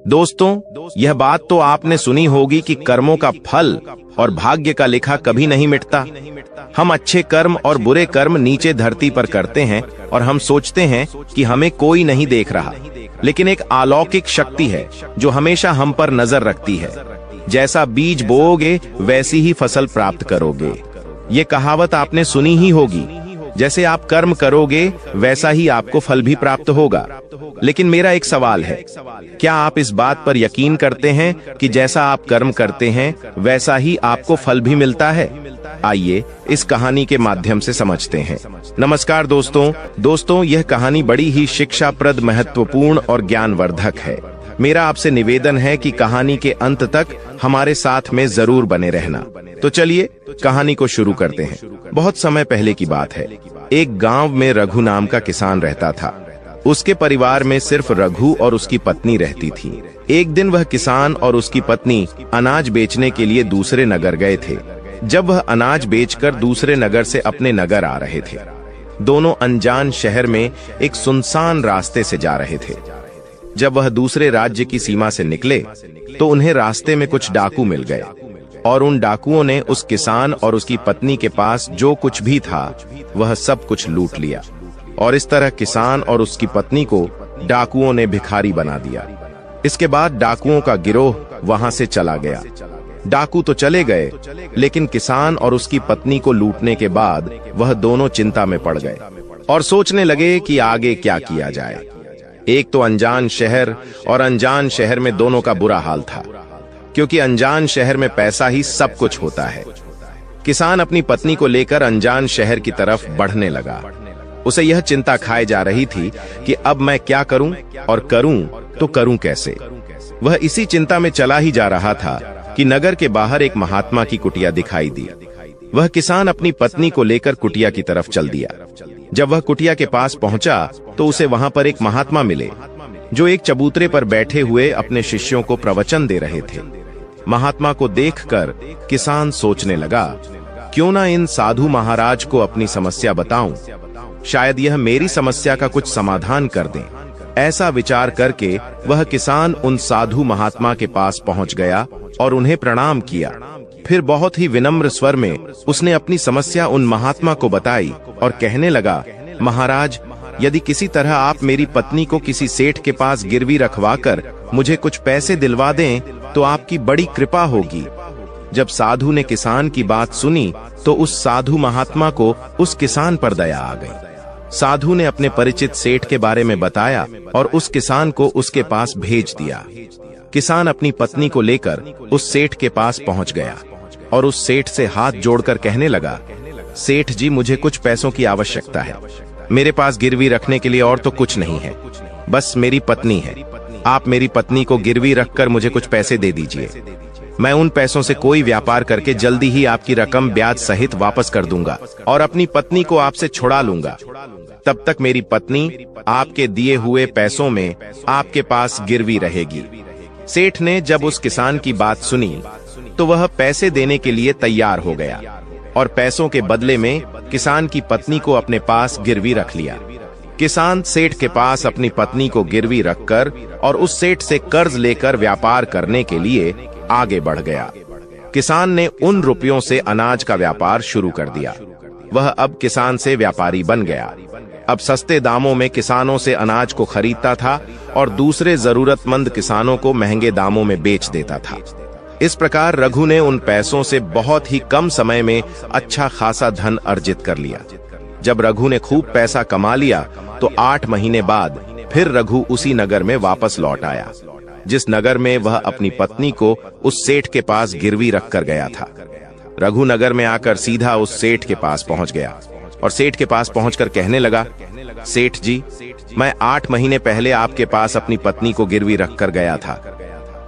दोस्तों, यह बात तो आपने सुनी होगी कि कर्मों का फल और भाग्य का लिखा कभी नहीं मिटता। हम अच्छे कर्म और बुरे कर्म नीचे धरती पर करते हैं और हम सोचते हैं कि हमें कोई नहीं देख रहा, लेकिन एक अलौकिक शक्ति है जो हमेशा हम पर नजर रखती है। जैसा बीज बोओगे वैसी ही फसल प्राप्त करोगे। ये कहावत आपने सुनी ही होगी, जैसे आप कर्म करोगे वैसा ही आपको फल भी प्राप्त होगा। लेकिन मेरा एक सवाल है, क्या आप इस बात पर यकीन करते हैं कि जैसा आप कर्म करते हैं वैसा ही आपको फल भी मिलता है? आइए इस कहानी के माध्यम से समझते हैं। नमस्कार दोस्तों, यह कहानी बड़ी ही शिक्षाप्रद, महत्वपूर्ण और ज्ञानवर्धक है। मेरा आपसे निवेदन है कि कहानी के अंत तक हमारे साथ में जरूर बने रहना। तो चलिए कहानी को शुरू करते हैं। बहुत समय पहले की बात है। एक गांव में रघु नाम का किसान रहता था। उसके परिवार में सिर्फ रघु और उसकी पत्नी रहती थी। एक दिन वह किसान और उसकी पत्नी अनाज बेचने के लिए दूसरे नगर गए थे। जब वह अनाज बेचकर दूसरे नगर से अपने नगर आ रहे थे, दोनों अनजान शहर में एक सुनसान रास्ते से जा रहे थे। जब वह दूसरे राज्य की सीमा से निकले तो उन्हें रास्ते में कुछ डाकू मिल गए और उन डाकुओं ने उस किसान और उसकी पत्नी के पास जो कुछ भी था वह सब कुछ लूट लिया। और इस तरह किसान और उसकी पत्नी को डाकुओं ने भिखारी बना दिया। इसके बाद डाकुओं का गिरोह वहां से चला गया। डाकू तो चले गए, लेकिन किसान और उसकी पत्नी को लूटने के बाद वह दोनों चिंता में पड़ गए और सोचने लगे कि आगे क्या किया जाए। एक तो अनजान शहर, और अनजान शहर में दोनों का बुरा हाल था, क्योंकि अनजान शहर में पैसा ही सब कुछ होता है। किसान अपनी पत्नी को लेकर अनजान शहर की तरफ बढ़ने लगा। उसे यह चिंता खाए जा रही थी कि अब मैं क्या करूं, और करूं तो करूं कैसे। वह इसी चिंता में चला ही जा रहा था कि नगर के बाहर एक महात्मा की कुटिया दिखाई दी। वह किसान अपनी पत्नी को लेकर कुटिया की तरफ चल दिया। जब वह कुटिया के पास पहुंचा तो उसे वहां पर एक महात्मा मिले, जो एक चबूतरे पर बैठे हुए अपने शिष्यों को प्रवचन दे रहे थे। महात्मा को देखकर किसान सोचने लगा, क्यों ना इन साधु महाराज को अपनी समस्या बताऊं, शायद यह मेरी समस्या का कुछ समाधान कर दें। ऐसा विचार करके वह किसान उन साधु महात्मा के पास पहुंच गया और उन्हें प्रणाम किया। फिर बहुत ही विनम्र स्वर में उसने अपनी समस्या उन महात्मा को बताई और कहने लगा, महाराज, यदि किसी तरह आप मेरी पत्नी को किसी सेठ के पास गिरवी रखवाकर मुझे कुछ पैसे दिलवा दें तो आपकी बड़ी कृपा होगी। जब साधु ने किसान की बात सुनी तो उस साधु महात्मा को उस किसान पर दया आ गई। साधु ने अपने परिचित सेठ के बारे में बताया और उस किसान को उसके पास भेज दिया। किसान अपनी पत्नी को लेकर उस सेठ के पास पहुंच गया और उस सेठ से हाथ जोड़कर कहने लगा, सेठ जी, मुझे कुछ पैसों की आवश्यकता है। मेरे पास गिरवी रखने के लिए और तो कुछ नहीं है, बस मेरी पत्नी है। आप मेरी पत्नी को गिरवी रखकर मुझे कुछ पैसे दे दीजिए। मैं उन पैसों से कोई व्यापार करके जल्दी ही आपकी रकम ब्याज सहित वापस कर दूंगा और अपनी पत्नी को आपसे छुड़ा लूंगा। तब तक मेरी पत्नी आपके दिए हुए पैसों में आपके पास गिरवी रहेगी। सेठ ने जब उस किसान की बात सुनी तो वह पैसे देने के लिए तैयार हो गया और पैसों के बदले में किसान की पत्नी को अपने पास गिरवी रख लिया। किसान सेठ के पास अपनी पत्नी को गिरवी रखकर और उस सेठ से कर्ज लेकर व्यापार करने के लिए आगे बढ़ गया। किसान ने उन रुपयों से अनाज का व्यापार शुरू कर दिया। वह अब किसान से व्यापारी बन गया। अब सस्ते दामों में किसानों से अनाज को खरीदता था और दूसरे जरूरतमंद किसानों को महंगे दामों में बेच देता था। इस प्रकार रघु ने उन पैसों से बहुत ही कम समय में अच्छा खासा धन अर्जित कर लिया। जब रघु ने खूब पैसा कमा लिया तो 8 महीने बाद फिर रघु उसी नगर में वापस लौट आया, जिस नगर में वह अपनी पत्नी को उस सेठ के पास गिरवी रखकर गया था। रघु नगर में आकर सीधा उस सेठ के पास पहुंच गया और सेठ के पास पहुंचकर कहने लगा, सेठ जी, मैं 8 महीने पहले आपके पास अपनी पत्नी को गिरवी रखकर गया था।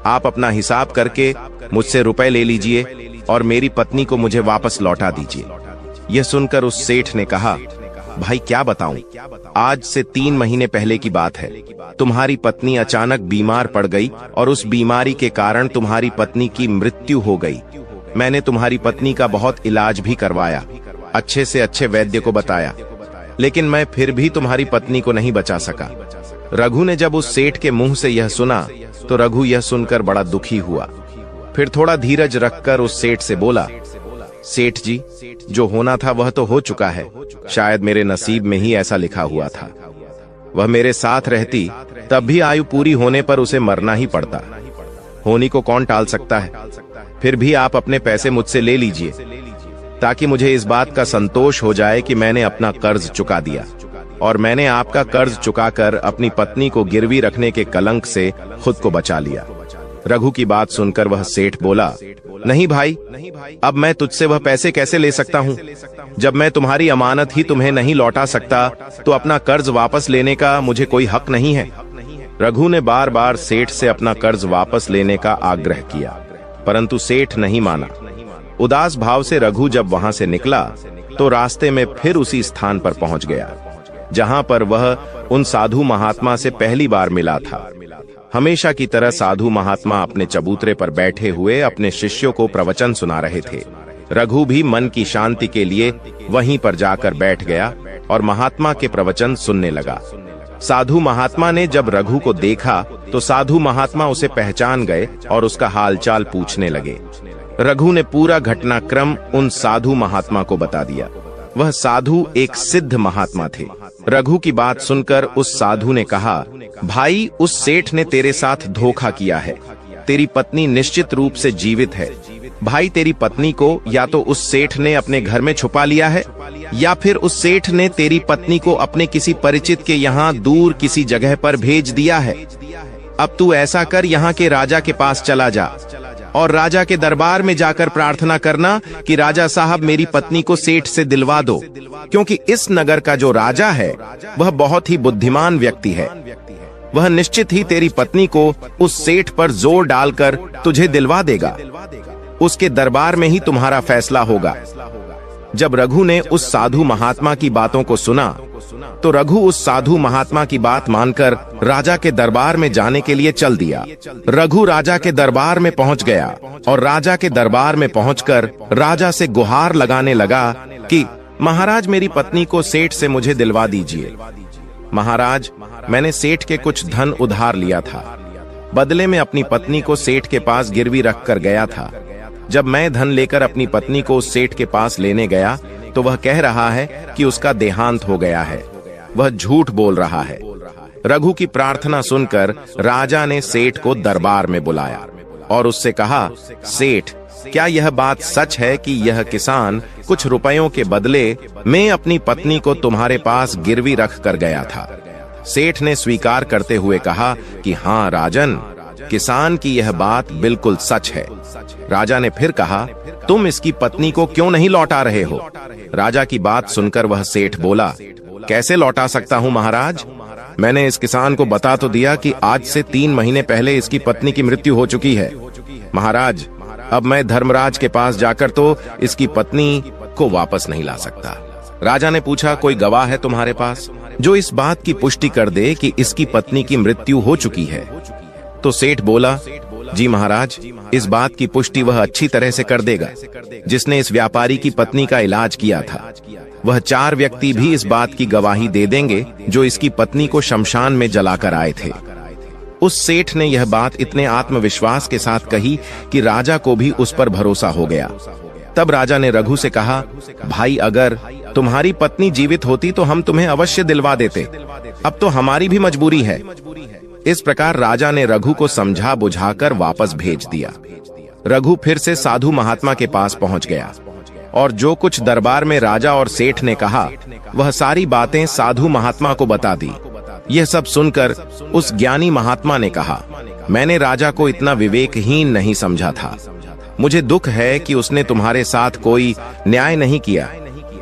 आप अपना हिसाब करके मुझसे रुपए ले लीजिए और मेरी पत्नी को मुझे वापस लौटा दीजिए। यह सुनकर उस सेठ ने कहा, भाई क्या बताऊं, आज से 3 महीने पहले की बात है। तुम्हारी पत्नी अचानक बीमार पड़ गई और उस बीमारी के कारण तुम्हारी पत्नी की मृत्यु हो गई। मैंने तुम्हारी पत्नी का बहुत इलाज भी करवाया, अच्छे से अच्छे वैद्य को बताया, लेकिन मैं फिर भी तुम्हारी पत्नी को नहीं बचा सका। रघु ने जब उस सेठ के मुंह से यह सुना तो रघु यह सुनकर बड़ा दुखी हुआ। फिर थोड़ा धीरज रखकर उस सेठ से बोला, सेठ जी, जो होना था वह तो हो चुका है। शायद मेरे नसीब में ही ऐसा लिखा हुआ था। वह मेरे साथ रहती तब भी आयु पूरी होने पर उसे मरना ही पड़ता। होनी को कौन टाल सकता है। फिर भी आप अपने पैसे मुझसे ले लीजिए, ताकि मुझे इस बात का संतोष हो जाए कि मैंने अपना कर्ज चुका दिया, और मैंने आपका कर्ज चुकाकर अपनी पत्नी को गिरवी रखने के कलंक से खुद को बचा लिया। रघु की बात सुनकर वह सेठ बोला, नहीं भाई, अब मैं तुझसे वह पैसे कैसे ले सकता हूँ। जब मैं तुम्हारी अमानत ही तुम्हें नहीं लौटा सकता, तो अपना कर्ज वापस लेने का मुझे कोई हक नहीं है। रघु ने बार बार सेठ से अपना कर्ज वापस लेने का आग्रह किया, परंतु सेठ नहीं माना। उदास भाव से रघु जब वहां से निकला तो रास्ते में फिर उसी स्थान पर पहुंच गया जहां पर वह उन साधु महात्मा से पहली बार मिला था। हमेशा की तरह साधु महात्मा अपने चबूतरे पर बैठे हुए अपने शिष्यों को प्रवचन सुना रहे थे। रघु भी मन की शांति के लिए वहीं पर जाकर बैठ गया और महात्मा के प्रवचन सुनने लगा। साधु महात्मा ने जब रघु को देखा तो साधु महात्मा उसे पहचान गए और उसका हालचाल पूछने लगे। रघु ने पूरा घटनाक्रम उन साधु महात्मा को बता दिया। वह साधु एक सिद्ध महात्मा थे। रघु की बात सुनकर उस साधु ने कहा, भाई, उस सेठ ने तेरे साथ धोखा किया है। तेरी पत्नी निश्चित रूप से जीवित है। भाई, तेरी पत्नी को या तो उस सेठ ने अपने घर में छुपा लिया है, या फिर उस सेठ ने तेरी पत्नी को अपने किसी परिचित के यहाँ दूर किसी जगह पर भेज दिया है। अब तू ऐसा कर, यहाँ के राजा के पास चला जा और राजा के दरबार में जाकर प्रार्थना करना कि राजा साहब मेरी पत्नी को सेठ से दिलवा दो, क्योंकि इस नगर का जो राजा है वह बहुत ही बुद्धिमान व्यक्ति है। वह निश्चित ही तेरी पत्नी को उस सेठ पर जोर डालकर तुझे दिलवा देगा। उसके दरबार में ही तुम्हारा फैसला होगा। जब रघु ने उस साधु महात्मा की बातों को सुना तो रघु उस साधु महात्मा की बात मानकर राजा के दरबार में जाने के लिए चल दिया। रघु राजा के दरबार में पहुंच गया और राजा के दरबार में पहुंचकर राजा से गुहार लगाने लगा कि महाराज, मेरी पत्नी को सेठ से मुझे दिलवा दीजिए। महाराज, मैंने सेठ के कुछ धन उधार लिया था। बदले में अपनी पत्नी को सेठ के पास गिरवी रख कर गया था। जब मैं धन लेकर अपनी पत्नी को उस सेठ के पास लेने गया तो वह कह रहा है कि उसका देहांत हो गया है। वह झूठ बोल रहा है। रघु की प्रार्थना सुनकर राजा ने सेठ को दरबार में बुलाया और उससे कहा, सेठ, क्या यह बात सच है कि यह किसान कुछ रुपयों के बदले में अपनी पत्नी को तुम्हारे पास गिरवी रख कर गया था? सेठ ने स्वीकार करते हुए कहा कि हाँ राजन, किसान की यह बात बिल्कुल सच है। राजा ने फिर कहा, तुम इसकी पत्नी को क्यों नहीं लौटा रहे हो? राजा की बात सुनकर वह सेठ बोला, कैसे लौटा सकता हूँ महाराज? मैंने इस किसान को बता तो दिया कि आज से 3 महीने पहले इसकी पत्नी की मृत्यु हो चुकी है। महाराज, अब मैं धर्मराज के पास जाकर तो इसकी पत्नी को वापस नहीं ला सकता। राजा ने पूछा, कोई गवाह है तुम्हारे पास जो इस बात की पुष्टि कर दे कि इसकी पत्नी की मृत्यु हो चुकी है? तो सेठ बोला, जी महाराज, इस बात की पुष्टि वह अच्छी तरह से कर देगा जिसने इस व्यापारी की पत्नी का इलाज किया था। वह 4 व्यक्ति भी इस बात की गवाही दे देंगे जो इसकी पत्नी को शमशान में जलाकर आए थे। उस सेठ ने यह बात इतने आत्मविश्वास के साथ कही कि राजा को भी उस पर भरोसा हो गया। तब राजा ने रघु से कहा, भाई, अगर तुम्हारी पत्नी जीवित होती तो हम तुम्हें अवश्य दिलवा देते। अब तो हमारी भी मजबूरी है। इस प्रकार राजा ने रघु को समझा बुझाकर वापस भेज दिया। रघु फिर से साधु महात्मा के पास पहुंच गया और जो कुछ दरबार में राजा और सेठ ने कहा वह सारी बातें साधु महात्मा को बता दी। यह सब सुनकर उस ज्ञानी महात्मा ने कहा, मैंने राजा को इतना विवेकहीन नहीं समझा था। मुझे दुख है कि उसने तुम्हारे साथ कोई न्याय नहीं किया।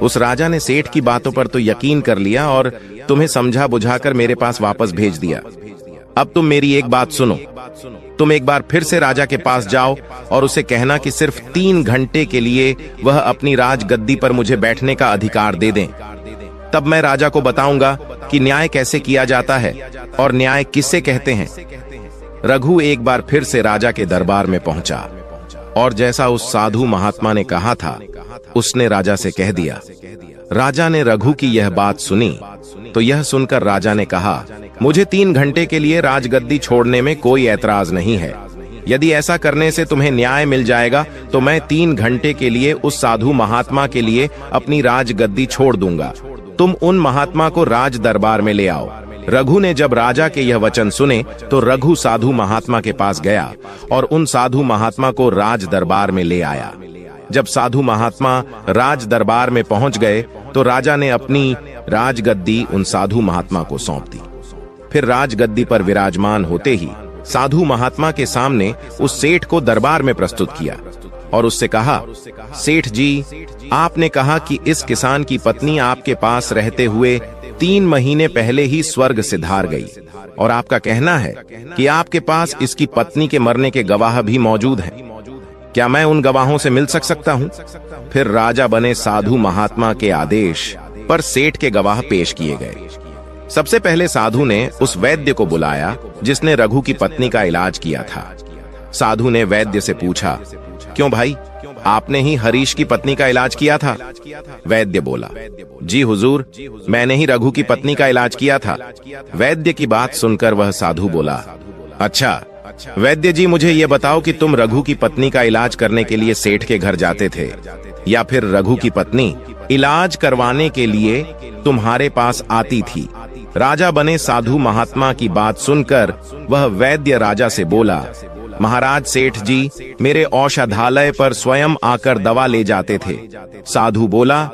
उस राजा ने सेठ की बातों पर तो यकीन कर लिया और तुम्हें समझा बुझाकर मेरे पास वापस भेज दिया। अब तुम मेरी एक बात सुनो। तुम एक बार फिर से राजा के पास जाओ और उसे कहना कि सिर्फ 3 घंटे के लिए वह अपनी राज गद्दी पर मुझे बैठने का अधिकार दे दें। तब मैं राजा को बताऊंगा कि न्याय कैसे किया जाता है और न्याय किसे कहते हैं। रघु एक बार फिर से राजा के दरबार में पहुंचा और जैसा उस साधु महात्मा ने कहा था उसने राजा से कह दिया। राजा ने रघु की यह बात सुनी तो यह सुनकर राजा ने कहा, मुझे 3 घंटे के लिए राजगद्दी छोड़ने में कोई ऐतराज नहीं है। यदि ऐसा करने से तुम्हें न्याय मिल जाएगा तो मैं 3 घंटे के लिए उस साधु महात्मा के लिए अपनी राजगद्दी छोड़ दूंगा। तुम उन महात्मा को राज दरबार में ले आओ। रघु ने जब राजा के यह वचन सुने तो रघु साधु महात्मा के पास गया और उन साधु महात्मा को राज दरबार में ले आया। जब साधु महात्मा राज दरबार में पहुंच गए तो राजा ने अपनी राजगद्दी उन साधु महात्मा को सौंप दी। फिर राजगद्दी पर विराजमान होते ही साधु महात्मा के सामने उस सेठ को दरबार में प्रस्तुत किया और उससे कहा, सेठ जी, आपने कहा कि इस किसान की पत्नी आपके पास रहते हुए 3 महीने पहले ही स्वर्ग सिधार गई और आपका कहना है कि आपके पास इसकी पत्नी के मरने के गवाह भी मौजूद हैं। क्या मैं उन गवाहों से मिल सकता हूं? फिर राजा बने साधु महात्मा के आदेश पर सेठ के गवाह पेश किए गए। सबसे पहले साधु ने उस वैद्य को बुलाया जिसने रघु की पत्नी का इलाज किया था। साधु ने वैद्य से पूछा, क्यों भाई, आपने ही हरीश की पत्नी का इलाज किया था? वैद्य बोला, जी हुजूर, मैंने ही रघु की पत्नी का इलाज किया था। वैद्य की बात सुनकर वह साधु बोला, अच्छा वैद्य जी, मुझे ये बताओ कि तुम रघु की पत्नी का इलाज करने के लिए सेठ के घर जाते थे या फिर रघु की पत्नी इलाज करवाने के लिए तुम्हारे पास आती थी? राजा बने साधु महात्मा की बात सुनकर वह वैद्य राजा से बोला, महाराज सेठ जी मेरे औषधालय पर स्वयं आकर दवा ले जाते थे। साधु बोला,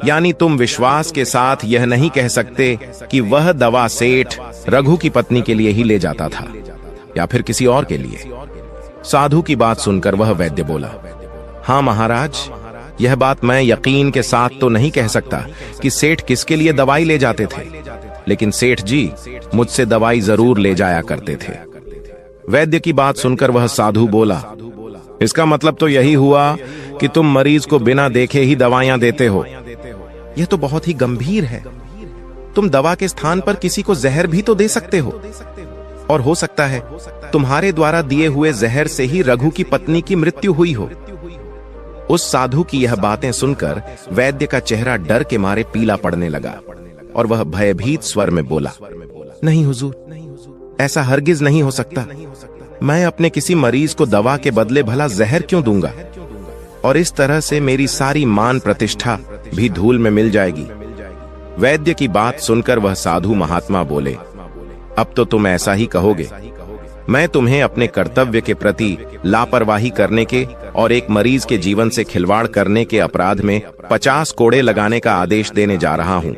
यानी तुम विश्वास के साथ यह नहीं कह सकते कि वह दवा सेठ रघु की पत्नी के लिए ही ले जाता था या फिर किसी और के लिए? साधु की बात सुनकर वह वैद्य बोला, हाँ महाराज, यह बात मैं यकीन के साथ तो नहीं कह सकता कि सेठ किसके लिए दवाई ले जाते थे, लेकिन सेठ जी मुझसे दवाई जरूर ले जाया करते थे। वैद्य की बात सुनकर वह साधु बोला, इसका मतलब तो यही हुआ कि तुम मरीज को बिना देखे ही दवाइयां देते हो। यह तो बहुत ही गंभीर है। तुम दवा के स्थान पर किसी को जहर भी तो दे सकते हो, और हो सकता है तुम्हारे द्वारा दिए हुए जहर से ही रघु की पत्नी की मृत्यु हुई हो। उस साधु की यह बातें सुनकर वैद्य का चेहरा डर के मारे पीला पड़ने लगा और वह भयभीत स्वर में बोला, नहीं हुजूर, ऐसा हरगिज नहीं हो सकता। मैं अपने किसी मरीज को दवा के बदले भला जहर क्यों दूंगा? और इस तरह से मेरी सारी मान प्रतिष्ठा भी धूल में मिल जाएगी। वैद्य की बात सुनकर वह साधु महात्मा बोले, अब तो तुम ऐसा ही कहोगे। मैं तुम्हें अपने कर्तव्य के प्रति लापरवाही करने के और एक मरीज के जीवन से खिलवाड़ करने के अपराध में 50 कोड़े लगाने का आदेश देने जा रहा हूं।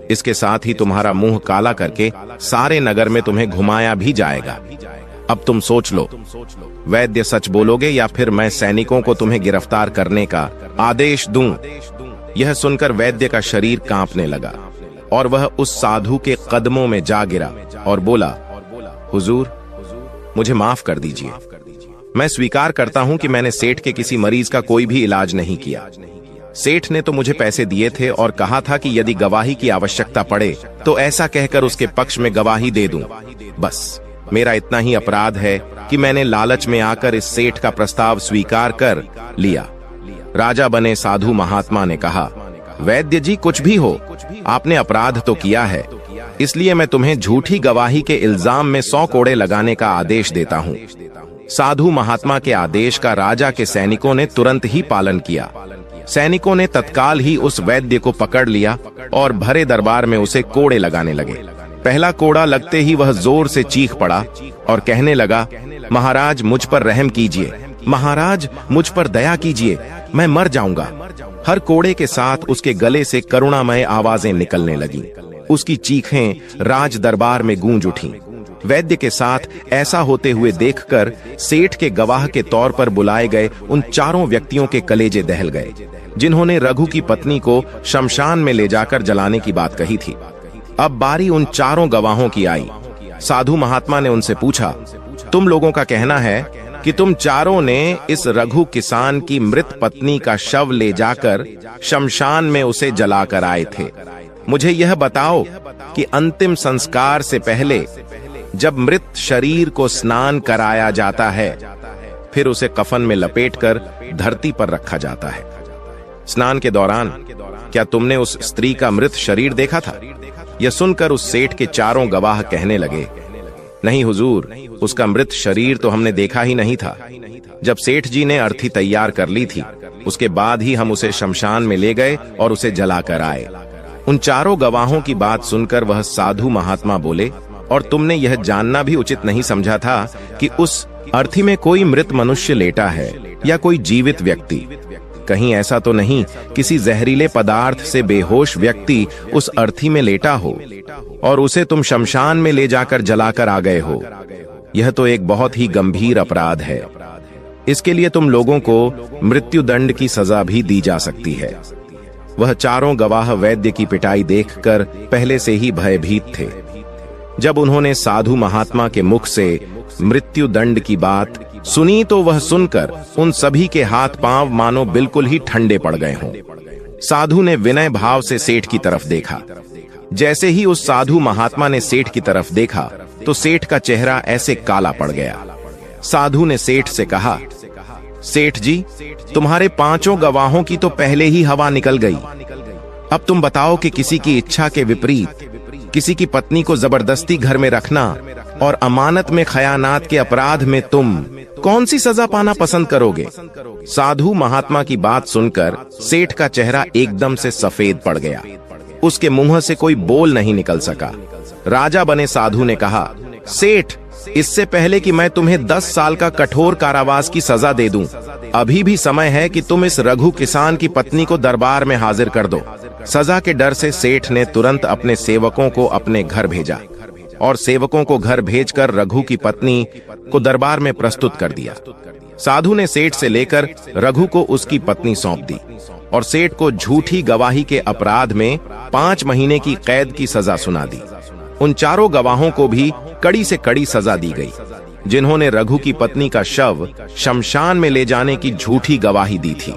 इसके साथ ही तुम्हारा मुंह काला करके सारे नगर में तुम्हें घुमाया भी जाएगा। अब तुम सोच लो, वैद्य सच बोलोगे या फिर मैं सैनिकों को तुम्हें गिरफ्तार करने का आदेश दूं? यह सुनकर वैद्य का शरीर कांपने लगा और वह उस साधु के कदमों में जा गिरा और बोला, हुजूर, मुझे माफ कर दीजिए। मैं स्वीकार करता हूं कि मैंने सेठ के किसी मरीज का कोई भी इलाज नहीं किया। सेठ ने तो मुझे पैसे दिए थे और कहा था कि यदि गवाही की आवश्यकता पड़े तो ऐसा कहकर उसके पक्ष में गवाही दे दूं। बस मेरा इतना ही अपराध है कि मैंने लालच में आकर इस सेठ का प्रस्ताव स्वीकार कर लिया। राजा बने साधु महात्मा ने कहा, वैद्य जी, कुछ भी हो, आपने अपराध तो किया है, इसलिए मैं तुम्हें झूठी गवाही के इल्जाम में 100 कोड़े लगाने का आदेश देता हूं। साधु महात्मा के आदेश का राजा के सैनिकों ने तुरंत ही पालन किया। सैनिकों ने तत्काल ही उस वैद्य को पकड़ लिया और भरे दरबार में उसे कोड़े लगाने लगे। पहला कोड़ा लगते ही वह जोर से चीख पड़ा और कहने लगा, महाराज मुझ पर रहम कीजिए, महाराज मुझ पर दया कीजिए, मैं मर जाऊंगा। हर कोड़े के साथ उसके गले से करुणामय आवाजें निकलने लगीं। उसकी चीखें राज दरबार में गूंज उठीं। वैद्य के साथ ऐसा होते हुए देखकर सेठ के गवाह के तौर पर बुलाए गए उन चारों व्यक्तियों के कलेजे दहल गए, जिन्होंने रघु की पत्नी को शमशान में ले जाकर जलाने की बात कही थी। अब बारी उन चारों गवाहों की आई। साधु महात्मा ने उनसे पूछा, तुम लोगों का कहना है कि तुम चारों ने इस रघु किसान की मृत पत्नी का शव ले जाकर शमशान में उसे जलाकर आए थे। मुझे यह बताओ कि अंतिम संस्कार से पहले जब मृत शरीर को स्नान कराया जाता है, फिर उसे कफन में लपेटकर धरती पर रखा जाता है। स्नान के दौरान क्या तुमने उस स्त्री का मृत शरीर देखा था? यह सुनकर उस सेठ के चारों गवाह कहने लगे, नहीं हुजूर, उसका मृत शरीर तो हमने देखा ही नहीं था। जब सेठ जी ने अर्थी तैयार कर ली थी, उसके बाद ही हम उसे शमशान में ले गए और उसे जलाकर आए। उन चारों गवाहों की बात सुनकर वह साधु महात्मा बोले, और तुमने यह जानना भी उचित नहीं समझा था कि उस अर्थी में कोई मृत मनुष्य लेटा है या कोई जीवित व्यक्ति? कहीं ऐसा तो नहीं किसी जहरीले पदार्थ से बेहोश व्यक्ति उस अर्थी में लेटा हो और उसे तुम शमशान में ले जाकर जलाकर आ गए हो? यह तो एक बहुत ही गंभीर अपराध है। इसके लिए तुम लोगों को मृत्यु दंड की सजा भी दी जा सकती है। वह चारों गवाह वैद्य की पिटाई देखकर पहले से ही भयभीत थे। जब उन्होंने साधु महात्मा के मुख से मृत्यु दंड की बात सुनी तो वह सुनकर उन सभी के हाथ पांव मानो बिल्कुल ही ठंडे पड़ गए हों। साधु ने विनय भाव से सेठ की तरफ देखा। जैसे ही उस साधु महात्मा ने सेठ की तरफ देखा तो सेठ का चेहरा ऐसे काला पड़ गया। साधु ने सेठ से कहा, सेठ जी, तुम्हारे पांचों गवाहों की तो पहले ही हवा निकल गई। अब तुम बताओ कि किसी की इच्छा के विपरीत किसी की पत्नी को जबरदस्ती घर में रखना और अमानत में खयानात के अपराध में तुम कौन सी सजा पाना पसंद करोगे? साधु महात्मा की बात सुनकर सेठ का चेहरा एकदम से सफेद पड़ गया। उसके मुंह से कोई बोल नहीं निकल सका। राजा बने साधु ने कहा, सेठ, इससे पहले कि मैं तुम्हें 10 साल का कठोर कारावास की सजा दे दूं, अभी भी समय है कि तुम इस रघु किसान की पत्नी को दरबार में हाजिर कर दो। सजा के डर से सेठ ने तुरंत अपने सेवकों को अपने घर भेजा और सेवकों को घर भेजकर रघु की पत्नी को दरबार में प्रस्तुत कर दिया। साधु ने सेठ से लेकर रघु को उसकी पत्नी सौंप दी और सेठ को झूठी गवाही के अपराध में 5 महीने की कैद की सजा सुना दी। उन चारों गवाहों को भी कड़ी से कड़ी सजा दी गई, जिन्होंने रघु की पत्नी का शव शमशान में ले जाने की झूठी गवाही दी थी।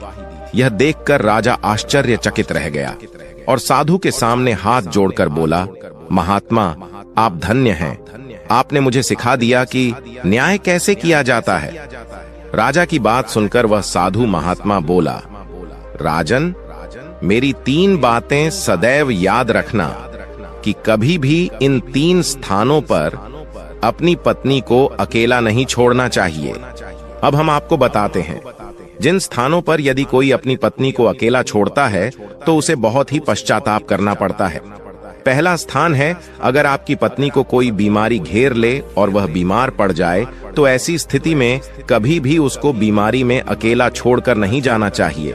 यह देखकर राजा आश्चर्यचकित रह गया और साधु के सामने हाथ जोड़कर बोला, महात्मा, आप धन्य हैं। आपने मुझे सिखा दिया कि न्याय कैसे किया जाता है। राजा की बात सुनकर वह साधु महात्मा बोला, राजन, मेरी 3 बातें सदैव याद रखना कि कभी भी इन 3 स्थानों पर अपनी पत्नी को अकेला नहीं छोड़ना चाहिए। अब हम आपको बताते हैं। जिन स्थानों पर यदि कोई अपनी पत्नी को अकेला छोड़ता है तो उसे बहुत ही पश्चाताप करना पड़ता है। पहला स्थान है, अगर आपकी पत्नी को कोई बीमारी घेर ले और वह बीमार पड़ जाए तो ऐसी स्थिति में कभी भी उसको बीमारी में अकेला छोड़कर नहीं जाना चाहिए,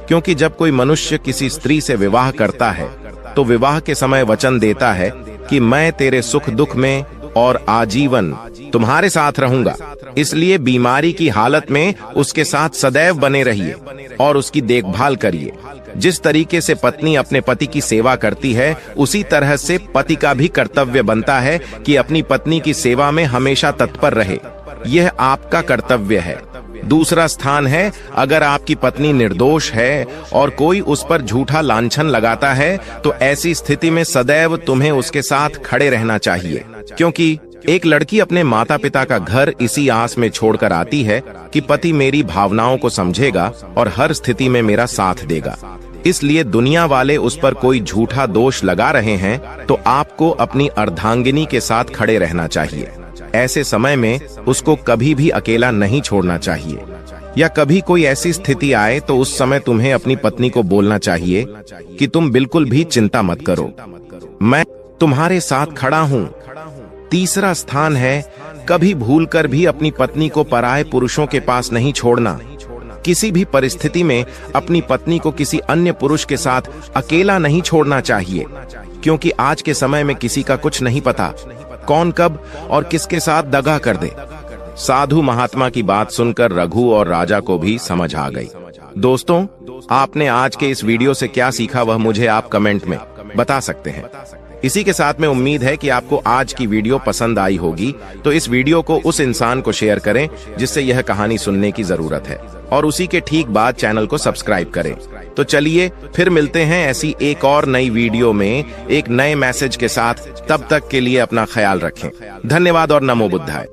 क्योंकि जब कोई मनुष्य किसी स्त्री से विवाह करता है तो विवाह के समय वचन देता है कि मैं तेरे सुख दुख में और आजीवन तुम्हारे साथ रहूंगा। इसलिए बीमारी की हालत में उसके साथ सदैव बने रहिए और उसकी देखभाल करिए। जिस तरीके से पत्नी अपने पति की सेवा करती है, उसी तरह से पति का भी कर्तव्य बनता है कि अपनी पत्नी की सेवा में हमेशा तत्पर रहे। यह आपका कर्तव्य है। दूसरा स्थान है, अगर आपकी पत्नी निर्दोष है और कोई उस पर झूठा लांछन लगाता है तो ऐसी स्थिति में सदैव तुम्हें उसके साथ खड़े रहना चाहिए, क्योंकि एक लड़की अपने माता पिता का घर इसी आस में छोड़कर आती है कि पति मेरी भावनाओं को समझेगा और हर स्थिति में मेरा साथ देगा। इसलिए दुनिया वाले उस पर कोई झूठा दोष लगा रहे हैं तो आपको अपनी अर्धांगिनी के साथ खड़े रहना चाहिए। ऐसे समय में उसको कभी भी अकेला नहीं छोड़ना चाहिए, या कभी कोई ऐसी स्थिति आए तो उस समय तुम्हें अपनी पत्नी को बोलना चाहिए कि तुम बिल्कुल भी चिंता मत करो, मैं तुम्हारे साथ खड़ा हूँ। तीसरा स्थान है, कभी भूलकर भी अपनी पत्नी को पराये पुरुषों के पास नहीं छोड़ना। किसी भी परिस्थिति में अपनी पत्नी को किसी अन्य पुरुष के साथ अकेला नहीं छोड़ना चाहिए, क्योंकि आज के समय में किसी का कुछ नहीं पता, कौन कब और किसके साथ दगा कर दे। साधु महात्मा की बात सुनकर रघु और राजा को भी समझ आ गई। दोस्तों, आपने आज के इस वीडियो से क्या सीखा वह मुझे आप कमेंट में बता सकते हैं। इसी के साथ में उम्मीद है कि आपको आज की वीडियो पसंद आई होगी, तो इस वीडियो को उस इंसान को शेयर करें जिससे यह कहानी सुनने की जरूरत है, और उसी के ठीक बाद चैनल को सब्सक्राइब करें। तो चलिए फिर मिलते हैं ऐसी एक और नई वीडियो में एक नए मैसेज के साथ। तब तक के लिए अपना ख्याल रखें। धन्यवाद और नमो बुद्धाय।